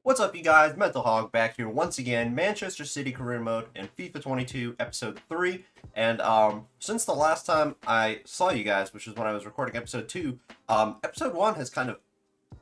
What's up, you guys? Mental Hog back here once again. Manchester City Career Mode in FIFA 22, Episode 3. And since the last time I saw you guys, which is when I was recording Episode 2, Episode 1 has kind of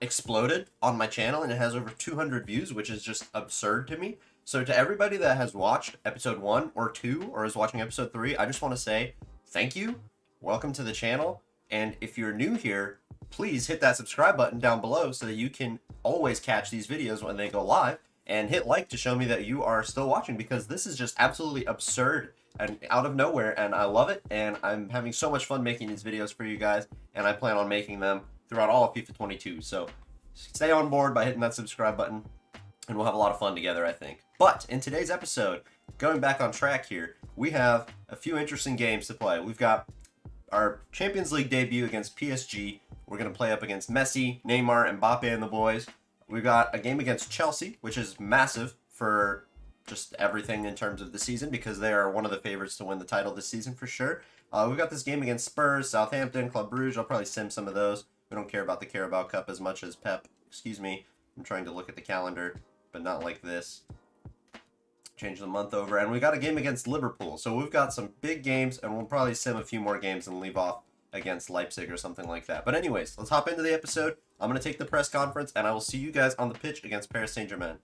exploded on my channel, and it has over 200 views, which is just absurd to me. So to everybody that has watched Episode 1 or 2, or is watching Episode 3, I just want to say thank you, welcome to the channel, and if you're new here, please hit that subscribe button down below so that you can always catch these videos when they go live, and hit like to show me that you are still watching, because this is just absolutely absurd and out of nowhere, and I love it, and I'm having so much fun making these videos for you guys, and I plan on making them throughout all of FIFA 22, so stay on board by hitting that subscribe button, and we'll have a lot of fun together, I think. But in today's episode, going back on track here, we have a few interesting games to play. We've got our Champions League debut against PSG. We're going to play up against Messi, Neymar, Mbappe, and the boys. We've got a game against Chelsea, which is massive for just everything in terms of the season, because they are one of the favorites to win the title this season for sure. We've got this game against Spurs, Southampton, Club Brugge. I'll probably sim some of those. We don't care about the Carabao Cup as much as Pep. Excuse me. I'm trying to look at the calendar, but not like this. Change the month over. And we got a game against Liverpool. So we've got some big games, and we'll probably sim a few more games and leave off against Leipzig or something like that. But anyways, let's hop into the episode. I'm going to take the press conference, and I will see you guys on the pitch against Paris Saint-Germain.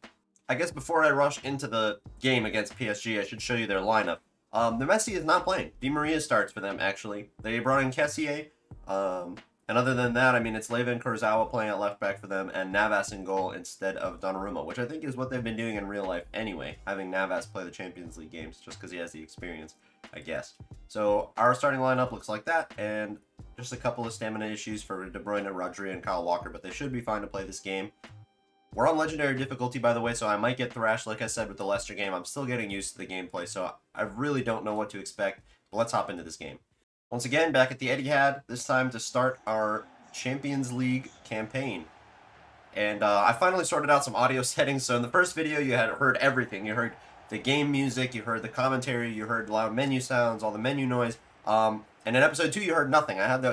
I guess before I rush into the game against PSG, I should show you their lineup. The Messi is not playing. Di Maria starts for them, actually. They brought in Kessié. And other than that, I mean, it's Leva and Kurzawa playing at left back for them, and Navas in goal instead of Donnarumma, which I think is what they've been doing in real life anyway, having Navas play the Champions League games, just because he has the experience, I guess. So our starting lineup looks like that, and just a couple of stamina issues for De Bruyne, Rodri, and Kyle Walker, but they should be fine to play this game. We're on legendary difficulty, by the way, so I might get thrashed, like I said, with the Leicester game. I'm still getting used to the gameplay, so I really don't know what to expect, but let's hop into this game. Once again, back at the Etihad, this time to start our Champions League campaign. And I finally sorted out some audio settings, so in the first video you had heard everything. You heard the game music, you heard the commentary, you heard loud menu sounds, all the menu noise. And in episode 2 you heard nothing. I had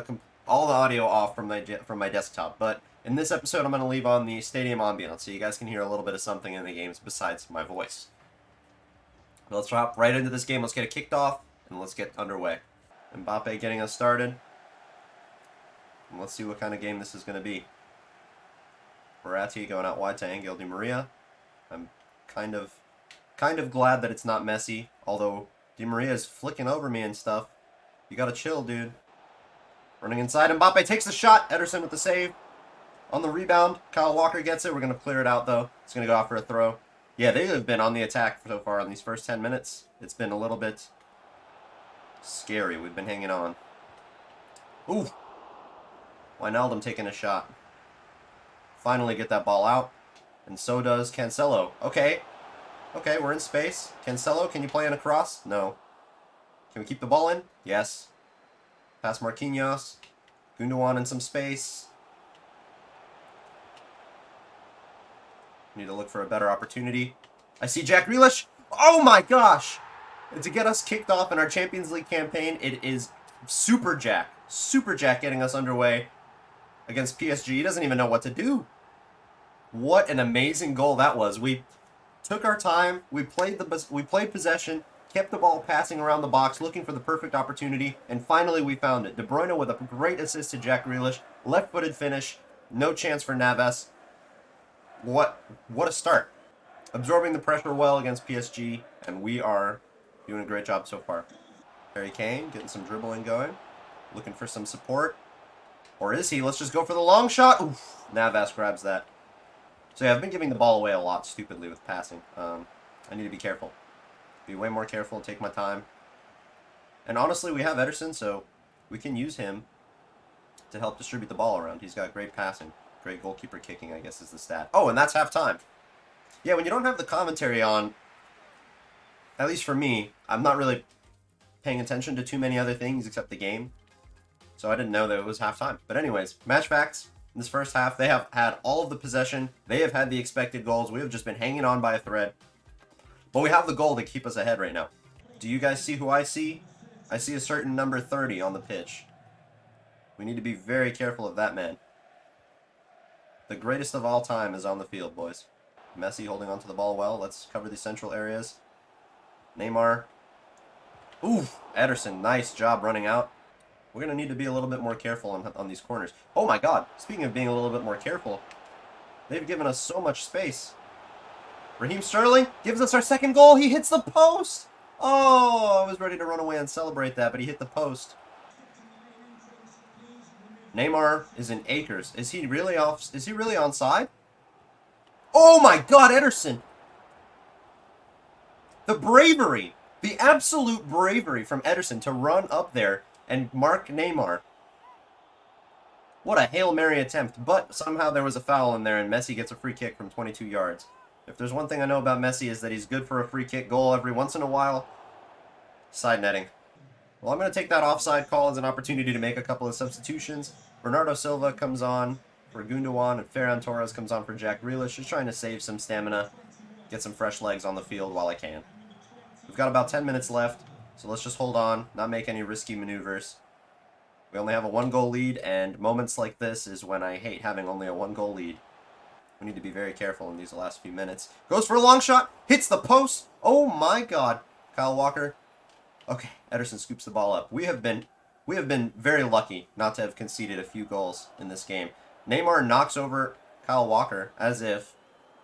all the audio off from my desktop, but in this episode I'm going to leave on the stadium ambiance so you guys can hear a little bit of something in the games besides my voice. But let's hop right into this game. Let's get it kicked off, and let's get underway. Mbappe getting us started. And let's see what kind of game this is going to be. Verratti going out wide to Angel Di Maria. I'm kind of glad that it's not Messi, although Di Maria is flicking over me and stuff. You gotta chill, dude. Running inside, Mbappe takes the shot. Ederson with the save. On the rebound, Kyle Walker gets it. We're going to clear it out, though. It's going to go out for a throw. Yeah, they have been on the attack so far in these first 10 minutes. It's been a little bit scary. We've been hanging on. Ooh. Wijnaldum taking a shot. Finally get that ball out. And so does Cancelo. Okay. Okay, we're in space. Cancelo, can you play in a cross? No. Can we keep the ball in? Yes. Pass Marquinhos. Gundogan in some space. Need to look for a better opportunity. I see Jack Grealish. Oh my gosh! And to get us kicked off in our Champions League campaign, it is Super Jack. Super Jack getting us underway against PSG. He doesn't even know what to do. What an amazing goal that was. We took our time. We played possession, kept the ball passing around the box, looking for the perfect opportunity, and finally we found it. De Bruyne with a great assist to Jack Grealish. Left-footed finish. No chance for Navas. What a start. Absorbing the pressure well against PSG, and we are doing a great job so far. Harry Kane getting some dribbling going. Looking for some support. Or is he? Let's just go for the long shot. Oof. Navas grabs that. So yeah, I've been giving the ball away a lot stupidly with passing. I need to be careful. Be way more careful, take my time. And honestly, we have Ederson, so we can use him to help distribute the ball around. He's got great passing. Great goalkeeper kicking, I guess, is the stat. Oh, and that's halftime. Yeah, when you don't have the commentary on, at least for me, I'm not really paying attention to too many other things except the game. So I didn't know that it was halftime. But anyways, match facts. In this first half, they have had all of the possession. They have had the expected goals. We have just been hanging on by a thread. But we have the goal to keep us ahead right now. Do you guys see who I see? I see a certain number 30 on the pitch. We need to be very careful of that man. The greatest of all time is on the field, boys. Messi holding onto the ball well. Let's cover the central areas. Neymar. Ooh, Ederson, nice job running out. We're going to need to be a little bit more careful on these corners. Oh my god, speaking of being a little bit more careful, they've given us so much space. Raheem Sterling gives us our second goal. He hits the post. Oh, I was ready to run away and celebrate that, but he hit the post. Neymar is in acres. Is he really off? Is he really onside? Oh my god, Ederson. The bravery. The absolute bravery from Ederson to run up there and mark Neymar. What a Hail Mary attempt, but somehow there was a foul in there and Messi gets a free kick from 22 yards. If there's one thing I know about Messi is that he's good for a free kick goal every once in a while. Side netting. Well, I'm going to take that offside call as an opportunity to make a couple of substitutions. Bernardo Silva comes on for Gundogan and Ferran Torres comes on for Jack Grealish. Just trying to save some stamina, get some fresh legs on the field while I can. We've got about 10 minutes left, so let's just hold on, not make any risky maneuvers. We only have a 1-goal lead, and moments like this is when I hate having only a 1-goal lead. We need to be very careful in these last few minutes. Goes for a long shot, hits the post. Oh my god. Kyle Walker. Okay, Ederson scoops the ball up. We have been very lucky not to have conceded a few goals in this game. Neymar knocks over Kyle Walker as if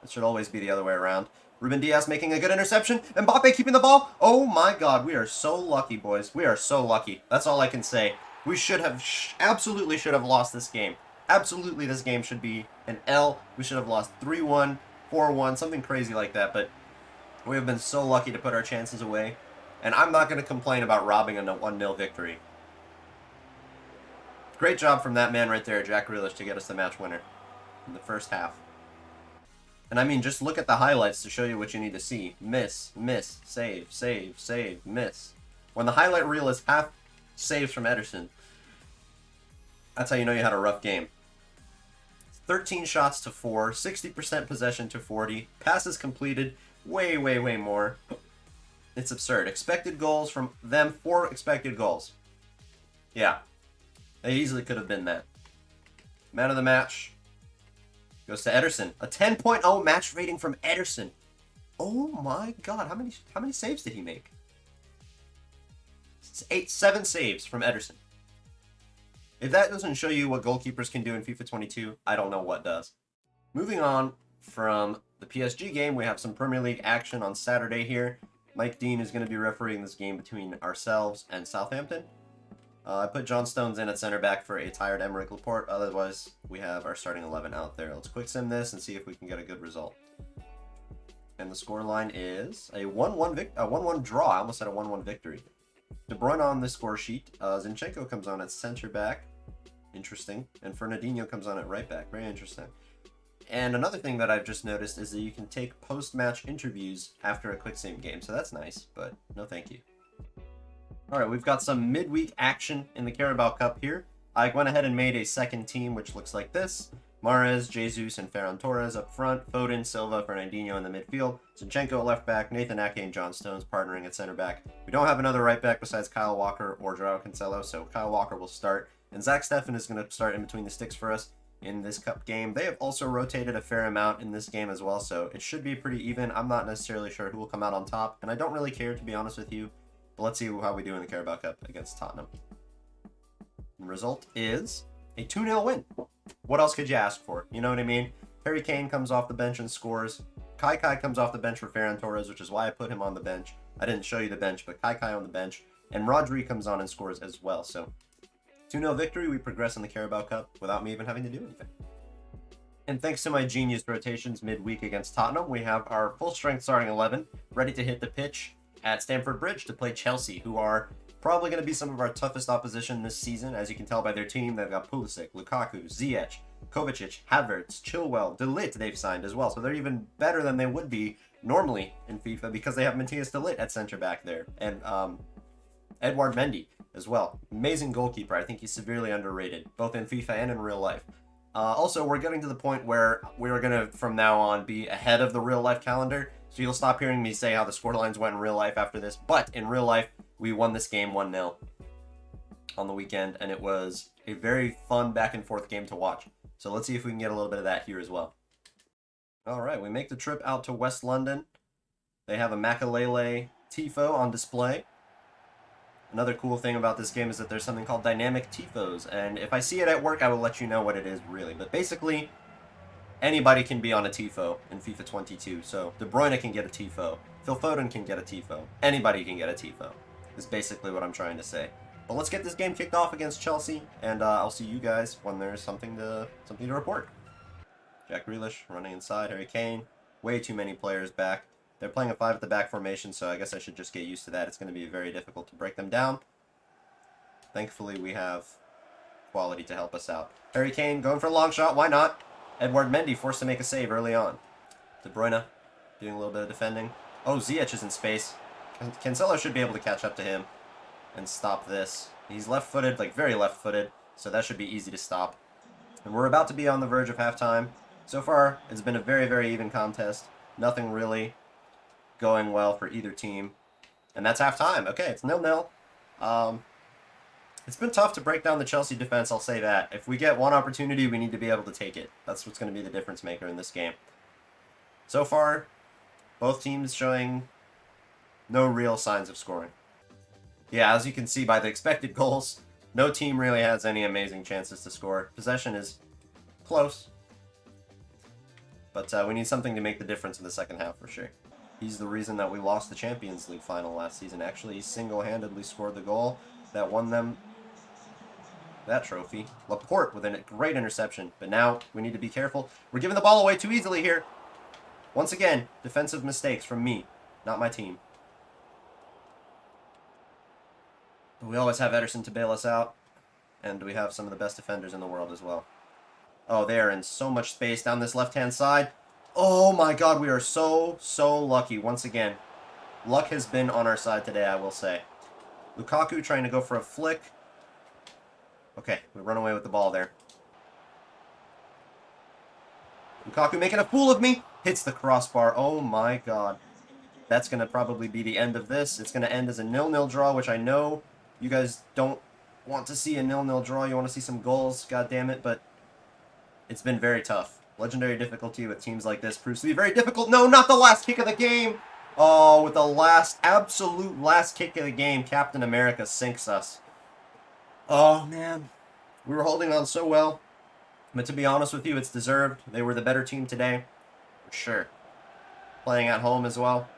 it should always be the other way around. Ruben Diaz making a good interception. Mbappe keeping the ball. Oh my god, we are so lucky, boys. We are so lucky. That's all I can say. We should have, absolutely should have lost this game. Absolutely, this game should be an L. We should have lost 3-1, 4-1, something crazy like that. But we have been so lucky to put our chances away. And I'm not going to complain about robbing a 1-0 victory. Great job from that man right there, Jack Grealish, to get us the match winner in the first half. And I mean, just look at the highlights to show you what you need to see. Miss, miss, save, save, save, miss. When the highlight reel is half saves from Ederson, that's how you know you had a rough game. 13 shots to 4, 60% possession to 40, passes completed, way, way, way more. It's absurd. Expected goals from them, 4 expected goals. Yeah, they easily could have been that. Man of the match goes to Ederson. A 10.0 match rating from Ederson. Oh my god, how many saves did he make? 7 saves from Ederson. If that doesn't show you what goalkeepers can do in FIFA 22, I don't know what does. Moving on from the PSG game, we have some Premier League action on Saturday here. Mike Dean is going to be refereeing this game between ourselves and Southampton. I put John Stones in at center back for a tired Emerick Laporte. Otherwise, we have our starting 11 out there. Let's quick sim this and see if we can get a good result. And the scoreline is a 1-1 draw. I almost said a 1-1 victory. De Bruyne on the score sheet. Zinchenko comes on at center back. Interesting. And Fernandinho comes on at right back. Very interesting. And another thing that I've just noticed is that you can take post-match interviews after a quick sim game. So that's nice, but no thank you. Alright, we've got some midweek action in the Carabao Cup here. I went ahead and made a second team, which looks like this. Mahrez, Jesus, and Ferran Torres up front. Foden, Silva, Fernandinho in the midfield. Zinchenko at left back. Nathan Ake and John Stones partnering at center back. We don't have another right back besides Kyle Walker or Joao Cancelo, so Kyle Walker will start. And Zach Steffen is going to start in between the sticks for us in this cup game. They have also rotated a fair amount in this game as well, so it should be pretty even. I'm not necessarily sure who will come out on top, and I don't really care, to be honest with you. But let's see how we do in the Carabao Cup against Tottenham. The result is a 2-0 win. What else could you ask for? You know what I mean? Harry Kane comes off the bench and scores. Kai comes off the bench for Ferran Torres, which is why I put him on the bench. I didn't show you the bench, but Kai on the bench. And Rodri comes on and scores as well. So 2-0 victory. We progress in the Carabao Cup without me even having to do anything. And thanks to my genius rotations midweek against Tottenham, we have our full-strength starting 11 ready to hit the pitch at Stamford Bridge to play Chelsea, who are probably going to be some of our toughest opposition this season. As you can tell by their team, they've got Pulisic, Lukaku, Ziyech, Kovacic, Havertz, Chilwell, De Ligt they've signed as well. So they're even better than they would be normally in FIFA because they have Matthias De Ligt at center back there. And Edouard Mendy as well. Amazing goalkeeper. I think he's severely underrated, both in FIFA and in real life. Also, we're getting to the point where we're going to, from now on, be ahead of the real life calendar. So you'll stop hearing me say how the scorelines went in real life after this. But in real life, we won this game 1-0 on the weekend, and it was a very fun back and forth game to watch. So let's see if we can get a little bit of that here as well. All right, we make the trip out to West London. They have a Makalele Tifo on display. Another cool thing about this game is that there's something called dynamic Tifos, and if I see it at work, I will let you know what it is, really. But basically, anybody can be on a Tifo in FIFA 22. So De Bruyne can get a Tifo. Phil Foden can get a Tifo. Anybody can get a Tifo, is basically what I'm trying to say. But let's get this game kicked off against Chelsea, and I'll see you guys when there's something to report. Jack Grealish running inside. Harry Kane. Way too many players back. They're playing a 5 at the back formation, so I guess I should just get used to that. It's going to be very difficult to break them down. Thankfully, we have quality to help us out. Harry Kane going for a long shot. Why not? Edouard Mendy forced to make a save early on. De Bruyne doing a little bit of defending. Oh, Ziyech is in space. Cancelo should be able to catch up to him and stop this. He's left-footed, like very left-footed, so that should be easy to stop. And we're about to be on the verge of halftime. So far, it's been a very, very even contest. Nothing really going well for either team. And that's halftime. Okay, it's 0-0. It's been tough to break down the Chelsea defense, I'll say that. If we get one opportunity, we need to be able to take it. That's what's going to be the difference maker in this game. So far, both teams showing no real signs of scoring. Yeah, as you can see by the expected goals, no team really has any amazing chances to score. Possession is close. But we need something to make the difference in the second half for sure. He's the reason that we lost the Champions League final last season. Actually, he single-handedly scored the goal that won them that trophy. Laporte with a great interception. But now we need to be careful. We're giving the ball away too easily here. Once again, defensive mistakes from me, not my team. But we always have Ederson to bail us out. And we have some of the best defenders in the world as well. Oh, they are in so much space down this left-hand side. Oh my god, we are so lucky once again. Luck has been on our side today, I will say. Lukaku trying to go for a flick. Okay, we run away with the ball there. Lukaku making a fool of me. Hits the crossbar. Oh my god. That's going to probably be the end of this. It's going to end as a 0-0 draw, which I know you guys don't want to see a 0-0 draw. You want to see some goals, god damn it, but it's been very tough. Legendary difficulty with teams like this proves to be very difficult. No, not the last kick of the game. Oh, with the absolute last kick of the game, Captain America sinks us. Oh, man. We were holding on so well. But to be honest with you, it's deserved. They were the better team today. For sure. Playing at home as well.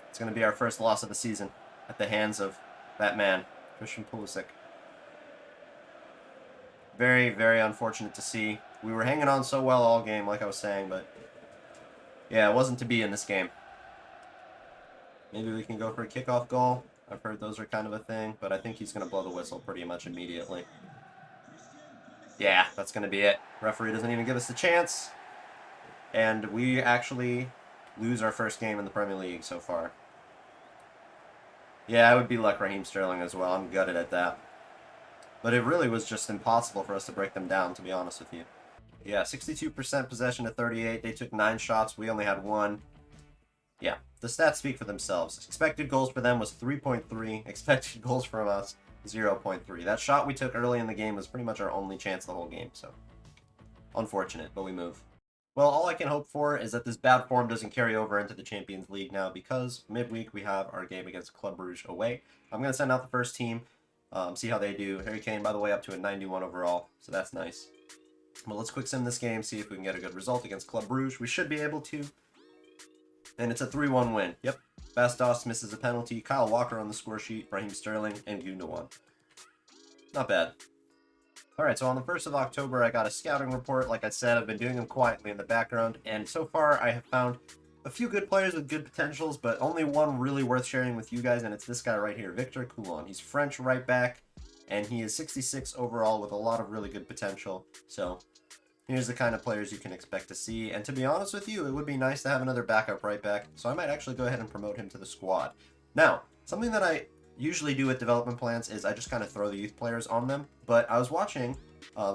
It's going to be our first loss of the season at the hands of that man, Christian Pulisic. Very, very unfortunate to see. We were hanging on so well all game, like I was saying, but yeah, it wasn't to be in this game. Maybe we can go for a kickoff goal. I've heard those are kind of a thing, but I think he's going to blow the whistle pretty much immediately. Yeah, that's going to be it. Referee doesn't even give us the chance. And we actually lose our first game in the Premier League so far. Yeah, it would be like Raheem Sterling as well. I'm gutted at that. But it really was just impossible for us to break them down, to be honest with you. Yeah, 62% possession to 38. They took 9 shots. We only had 1. Yeah, the stats speak for themselves. Expected goals for them was 3.3. Expected goals from us, 0.3. That shot we took early in the game was pretty much our only chance the whole game, so unfortunate, but we move. Well, all I can hope for is that this bad form doesn't carry over into the Champions League now, because midweek we have our game against Club Brugge away. I'm going to send out the first team. See how they do. Harry Kane, by the way, up to a 91 overall, so that's nice. But let's quick sim this game, see if we can get a good result against Club Brugge. We should be able to. And it's a 3-1 win. Yep. Bastos misses a penalty. Kyle Walker on the score sheet. Raheem Sterling and Gundogan. Not bad. Alright, so on the 1st of October, I got a scouting report. Like I said, I've been doing them quietly in the background. And so far, I have found a few good players with good potentials, but only one really worth sharing with you guys, and it's this guy right here, Victor Coulomb. He's French right back, and he is 66 overall with a lot of really good potential. So here's the kind of players you can expect to see. And to be honest with you, it would be nice to have another backup right back, so I might actually go ahead and promote him to the squad. Now, something that I usually do with development plans is I just kind of throw the youth players on them, but I was watching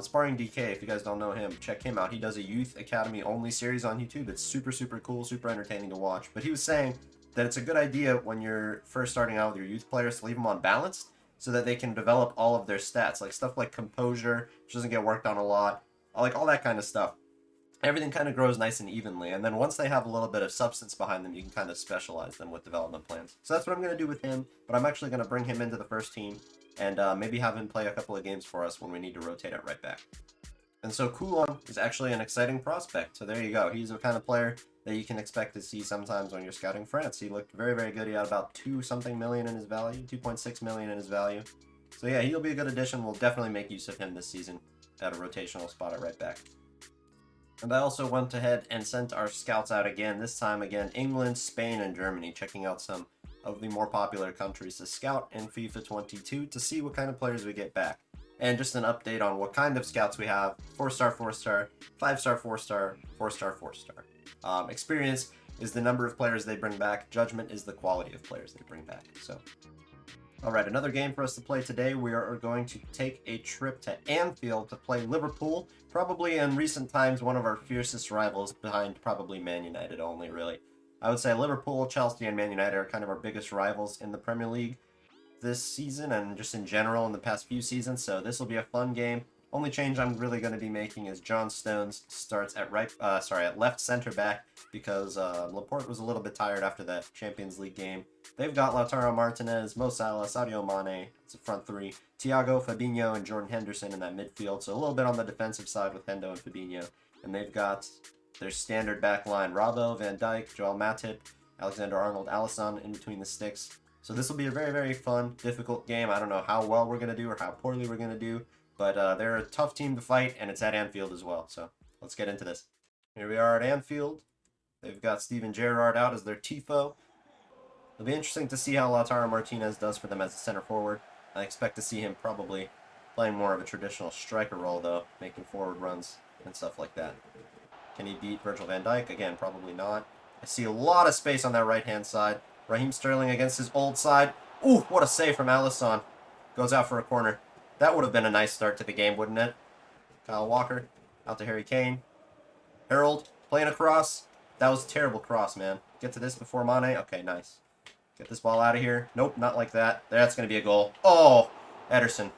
Sparring DK. If you guys don't know him, check him out. He does a Youth Academy only series on YouTube. It's super cool, super entertaining to watch. But he was saying that it's a good idea when you're first starting out with your youth players to leave them on balanced so that they can develop all of their stats, like stuff like composure, which doesn't get worked on a lot, like all that kind of stuff. everything kind of grows nice and evenly. And then once they have a little bit of substance behind them, you can kind of specialize them with development plans. So that's what I'm going to do with him, but I'm actually going to bring him into the first team and maybe have him play a couple of games for us when we need to rotate at right back. And so Coulomb is actually an exciting prospect. So there you go. He's the kind of player that you can expect to see sometimes when you're scouting France. He looked very, very good. He had about 2-something million in his value, 2.6 million in his value. So yeah, he'll be a good addition. We'll definitely make use of him this season at a rotational spot at right back. And I also went ahead and sent our scouts out again, this time again, England, Spain, and Germany, checking out some of the more popular countries to scout in FIFA 22 to see what kind of players we get back. And just an update on what kind of scouts we have: 4-star, 4-star, 5-star, 4-star, 4-star, 4-star. Experience is the number of players they bring back. Judgment is the quality of players they bring back. So, alright, another game for us to play today. We are going to take a trip to Anfield to play Liverpool. Probably in recent times one of our fiercest rivals, behind probably Man United only, really. I would say Liverpool, Chelsea, and Man United are kind of our biggest rivals in the Premier League this season and just in general in the past few seasons, so this will be a fun game. Only change I'm really going to be making is John Stones starts at at left center back, because Laporte was a little bit tired after that Champions League game. They've got Lautaro Martinez, Mo Salah, Sadio Mane. It's a front three. Thiago, Fabinho, and Jordan Henderson in that midfield, so a little bit on the defensive side with Hendo and Fabinho. And they've got their standard back line: Robbo, Van Dijk, Joel Matip, Alexander-Arnold, Alisson in between the sticks. So this will be a very, very fun, difficult game. I don't know how well we're going to do or how poorly we're going to do, but they're a tough team to fight, and it's at Anfield as well. So let's get into this. Here we are at Anfield. They've got Steven Gerrard out as their tifo. It'll be interesting to see how Lautaro Martinez does for them as a center forward. I expect to see him probably playing more of a traditional striker role, though, making forward runs and stuff like that. Can he beat Virgil van Dijk? Again, probably not. I see a lot of space on that right-hand side. Raheem Sterling against his old side. Ooh, what a save from Alisson. Goes out for a corner. That would have been a nice start to the game, wouldn't it? Kyle Walker out to Harry Kane. Harold playing across. That was a terrible cross, man. Get to this before Mane. Okay, nice. Get this ball out of here. Nope, not like that. That's going to be a goal. Oh, Ederson.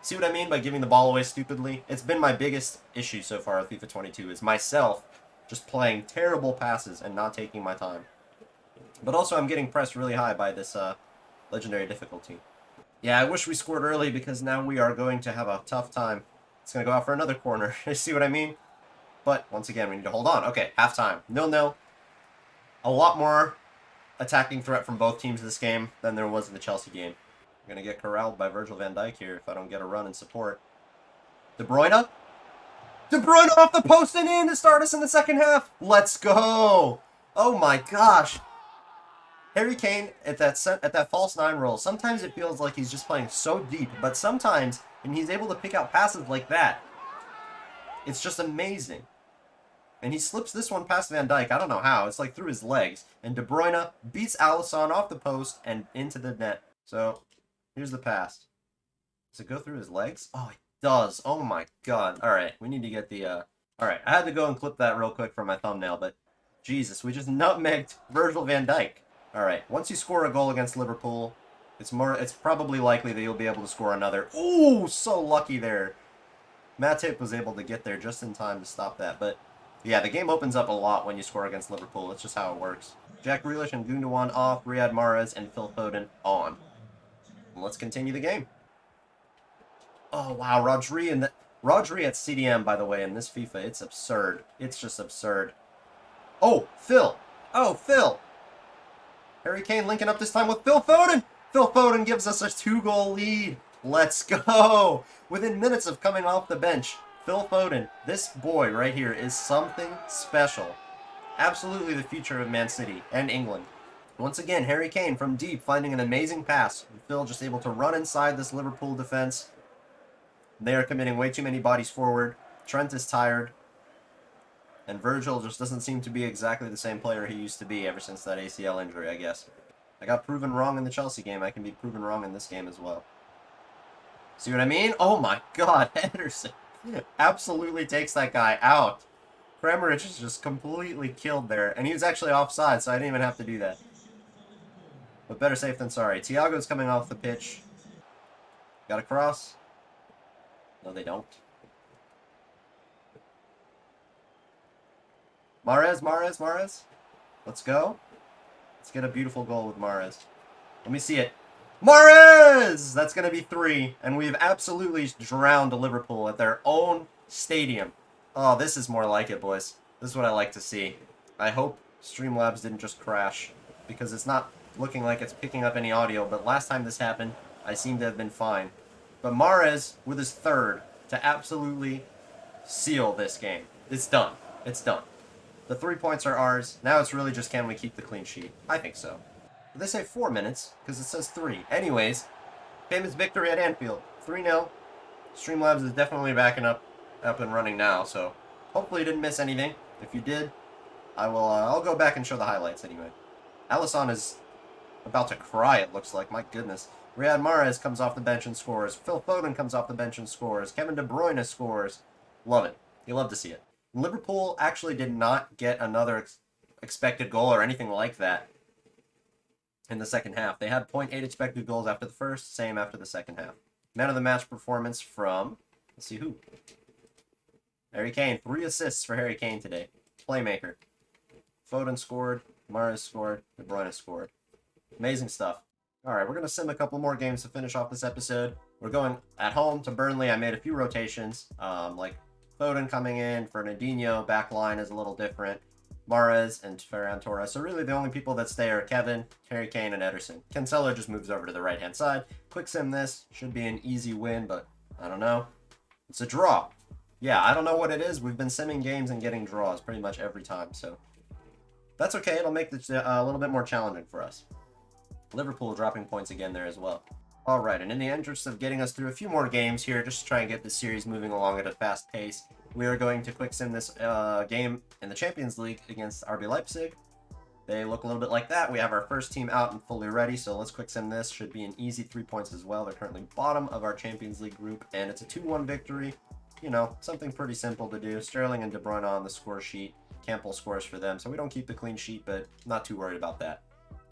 See what I mean by giving the ball away stupidly? It's been my biggest issue so far with FIFA 22, is myself just playing terrible passes and not taking my time. But also I'm getting pressed really high by this legendary difficulty. Yeah, I wish we scored early, because now we are going to have a tough time. It's going to go out for another corner. You see what I mean? But once again, we need to hold on. Okay, halftime. 0-0. A lot more attacking threat from both teams this game than there was in the Chelsea game. I'm going to get corralled by Virgil van Dijk here if I don't get a run and support. De Bruyne? De Bruyne off the post and in to start us in the second half. Let's go. Oh my gosh. Harry Kane at that false nine role, sometimes it feels like he's just playing so deep, but sometimes when he's able to pick out passes like that, it's just amazing. And he slips this one past Van Dijk. I don't know how. It's like through his legs. And De Bruyne beats Alisson off the post and into the net. So here's the pass. Does it go through his legs? Oh, it does. Oh my god. All right, we need to get the... All right, I had to go and clip that real quick for my thumbnail, but Jesus, we just nutmegged Virgil van Dijk. All right, once you score a goal against Liverpool, it's probably likely that you'll be able to score another. Ooh, so lucky there. Matip was able to get there just in time to stop that. But yeah, the game opens up a lot when you score against Liverpool. It's just how it works. Jack Grealish and Gundogan off, Riyad Mahrez and Phil Foden on. And let's continue the game. Oh wow, Rodri at CDM, by the way, in this FIFA, it's absurd. It's just absurd. Oh, Phil. Oh, Phil. Harry Kane linking up this time with Phil Foden. Phil Foden gives us a 2-goal lead. Let's go. Within minutes of coming off the bench, Phil Foden, this boy right here, is something special. Absolutely the future of Man City and England. Once again, Harry Kane from deep finding an amazing pass. Phil just able to run inside this Liverpool defense. They are committing way too many bodies forward. Trent is tired. And Virgil just doesn't seem to be exactly the same player he used to be ever since that ACL injury, I guess. I got proven wrong in the Chelsea game. I can be proven wrong in this game as well. See what I mean? Oh my god, Henderson absolutely takes that guy out. Kramaric is just completely killed there. And he was actually offside, so I didn't even have to do that. But better safe than sorry. Thiago's coming off the pitch. Got a cross? No, they don't. Mahrez. Let's go. Let's get a beautiful goal with Mahrez. Let me see it. Mahrez! That's going to be 3. And we've absolutely drowned Liverpool at their own stadium. Oh, this is more like it, boys. This is what I like to see. I hope Streamlabs didn't just crash, because it's not looking like it's picking up any audio, but last time this happened, I seem to have been fine. But Mahrez with his 3rd to absolutely seal this game. It's done. It's done. The 3 points are ours. Now it's really just, can we keep the clean sheet? I think so. But they say 4 minutes, because it says 3. Anyways, famous victory at Anfield. 3-0. Streamlabs is definitely backing up and running now, so hopefully you didn't miss anything. If you did, I'll go back and show the highlights anyway. Alisson is about to cry, it looks like. My goodness. Riyad Mahrez comes off the bench and scores. Phil Foden comes off the bench and scores. Kevin De Bruyne scores. Love it. You love to see it. Liverpool actually did not get another expected goal or anything like that in the second half. They had 0.8 expected goals after the first, same after the second half. Man of the match performance from, let's see who. Harry Kane. 3 assists for Harry Kane today. Playmaker. Foden scored. Mahrez scored. De Bruyne scored. Amazing stuff. Alright, we're going to sim a couple more games to finish off this episode. We're going at home to Burnley. I made a few rotations, like Foden coming in, Fernandinho, back line is a little different, Mahrez and Ferran Torres. So really the only people that stay are Kevin, Harry Kane, and Ederson. Cancelo just moves over to the right-hand side. Quick sim this. Should be an easy win, but I don't know. It's a draw. Yeah, I don't know what it is. We've been simming games and getting draws pretty much every time, so that's okay. It'll make this a little bit more challenging for us. Liverpool dropping points again there as well. Alright, and in the interest of getting us through a few more games here, just to try and get this series moving along at a fast pace, we are going to quick sim this game in the Champions League against RB Leipzig. They look a little bit like that. We have our first team out and fully ready, so let's quick sim this. Should be an easy 3 points as well. They're currently bottom of our Champions League group, and it's a 2-1 victory. You know, something pretty simple to do. Sterling and De Bruyne on the score sheet. Campbell scores for them, so we don't keep the clean sheet, but not too worried about that.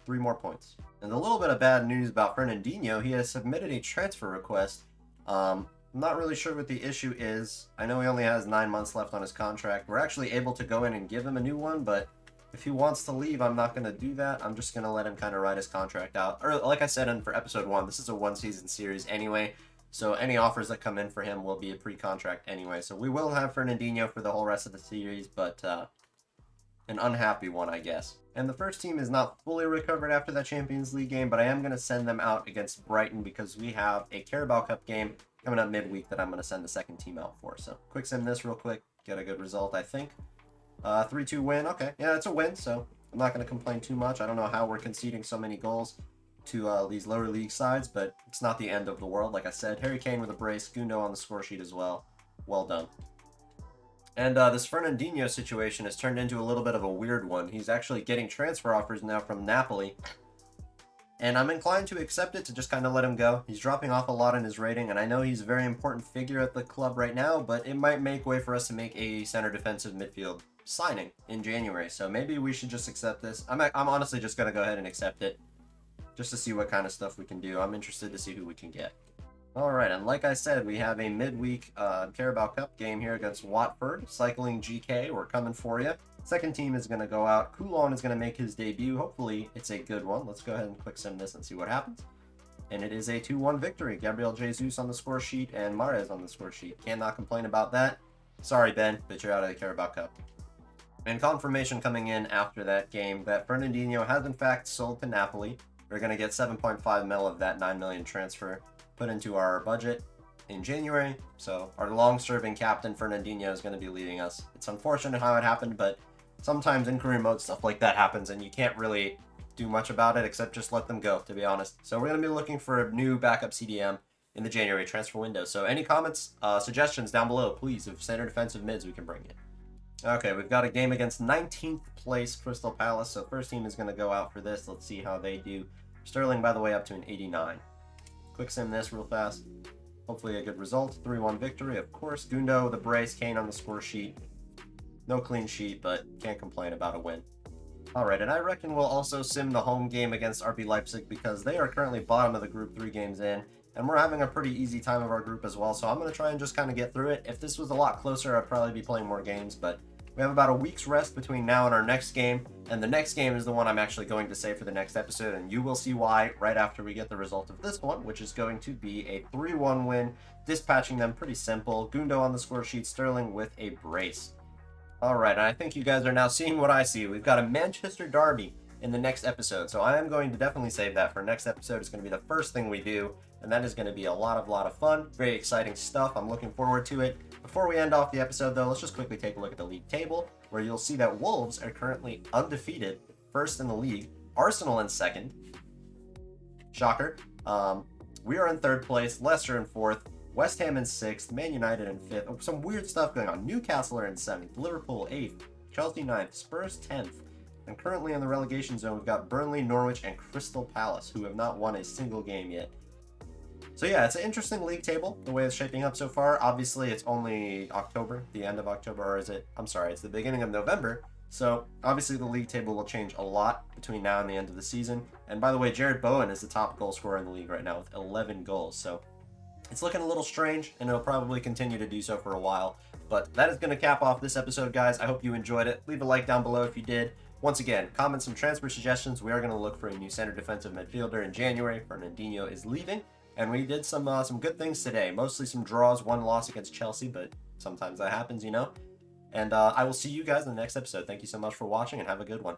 3 more points. And a little bit of bad news about Fernandinho. He has submitted a transfer request. I'm not really sure what the issue is. I know he only has 9 months left on his contract. We're actually able to go in and give him a new one, but if he wants to leave, I'm not going to do that. I'm just going to let him kind of ride his contract out. Or like I said for episode 1, this is a 1-season series anyway, so any offers that come in for him will be a pre-contract anyway. So we will have Fernandinho for the whole rest of the series, but an unhappy one, I guess. And the first team is not fully recovered after that Champions League game, but I am going to send them out against Brighton because we have a Carabao Cup game coming up midweek that I'm going to send the second team out for. So quick sim this real quick, get a good result, I think. 3-2 win. Okay, yeah, it's a win, so I'm not going to complain too much. I don't know how we're conceding so many goals to these lower league sides, but it's not the end of the world. Like I said, Harry Kane with a brace, Gundo on the score sheet as well. Well done. And this Fernandinho situation has turned into a little bit of a weird one. He's actually getting transfer offers now from Napoli. And I'm inclined to accept it, to just kind of let him go. He's dropping off a lot in his rating, and I know he's a very important figure at the club right now, but it might make way for us to make a center defensive midfield signing in January. So maybe we should just accept this. I'm honestly just going to go ahead and accept it, just to see what kind of stuff we can do. I'm interested to see who we can get. Alright, and like I said, we have a midweek Carabao Cup game here against Watford. Cycling GK, we're coming for you. Second team is going to go out. Coulomb is going to make his debut. Hopefully, it's a good one. Let's go ahead and quick sim this and see what happens. And it is a 2-1 victory. Gabriel Jesus on the score sheet and Mahrez on the score sheet. Cannot complain about that. Sorry, Ben, but you're out of the Carabao Cup. And confirmation coming in after that game that Fernandinho has in fact sold to Napoli. We're going to get 7.5 mil of that 9 million transfer put into our budget in January. So our long-serving captain Fernandinho is going to be leaving us. It's unfortunate how it happened, but sometimes in career mode stuff like that happens and you can't really do much about it except just let them go, to be honest. So we're going to be looking for a new backup CDM in the January transfer window. So any comments, suggestions down below, please, of center defensive mids we can bring in. Okay, we've got a game against 19th place Crystal Palace. So first team is going to go out for this. Let's see how they do. Sterling, by the way, up to an 89. Quick sim this real fast. Hopefully a good result. 3-1 victory, of course. Gundo, the brace, Kane on the score sheet. No clean sheet, but can't complain about a win. Alright, and I reckon we'll also sim the home game against RB Leipzig because they are currently bottom of the group 3 games in. And we're having a pretty easy time of our group as well, so I'm going to try and just kind of get through it. If this was a lot closer, I'd probably be playing more games, but We have about a week's rest between now and our next game, and the next game is the one I'm actually going to save for the next episode, and you will see why right after we get the result of this one, which is going to be a 3-1 win, dispatching them pretty simple. Gundo on the score sheet, Sterling with a brace. Alright, and I think you guys are now seeing what I see. We've got a Manchester derby in the next episode, so I am going to definitely save that for next episode. It's going to be the first thing we do, and that is going to be a lot of fun. Very exciting stuff. I'm looking forward to it. Before we end off the episode, though, let's just quickly take a look at the league table, where you'll see that Wolves are currently undefeated, first in the league. Arsenal in second. Shocker. We are in third place. Leicester in fourth. West Ham in sixth. Man United in fifth. Oh, some weird stuff going on. Newcastle are in seventh. Liverpool eighth. Chelsea ninth. Spurs 10th. And currently in the relegation zone, we've got Burnley, Norwich, and Crystal Palace, who have not won a single game yet. So yeah, it's an interesting league table, the way it's shaping up so far. Obviously, it's only October, the end of October, or is it? I'm sorry, it's the beginning of November. So obviously the league table will change a lot between now and the end of the season. And by the way, Jared Bowen is the top goal scorer in the league right now with 11 goals. So it's looking a little strange, and it'll probably continue to do so for a while. But that is going to cap off this episode, guys. I hope you enjoyed it. Leave a like down below if you did. Once again, comment some transfer suggestions. We are going to look for a new center defensive midfielder in January. Fernandinho is leaving. And we did some good things today. Mostly some draws, one loss against Chelsea, but sometimes that happens, you know. And I will see you guys in the next episode. Thank you so much for watching, and have a good one.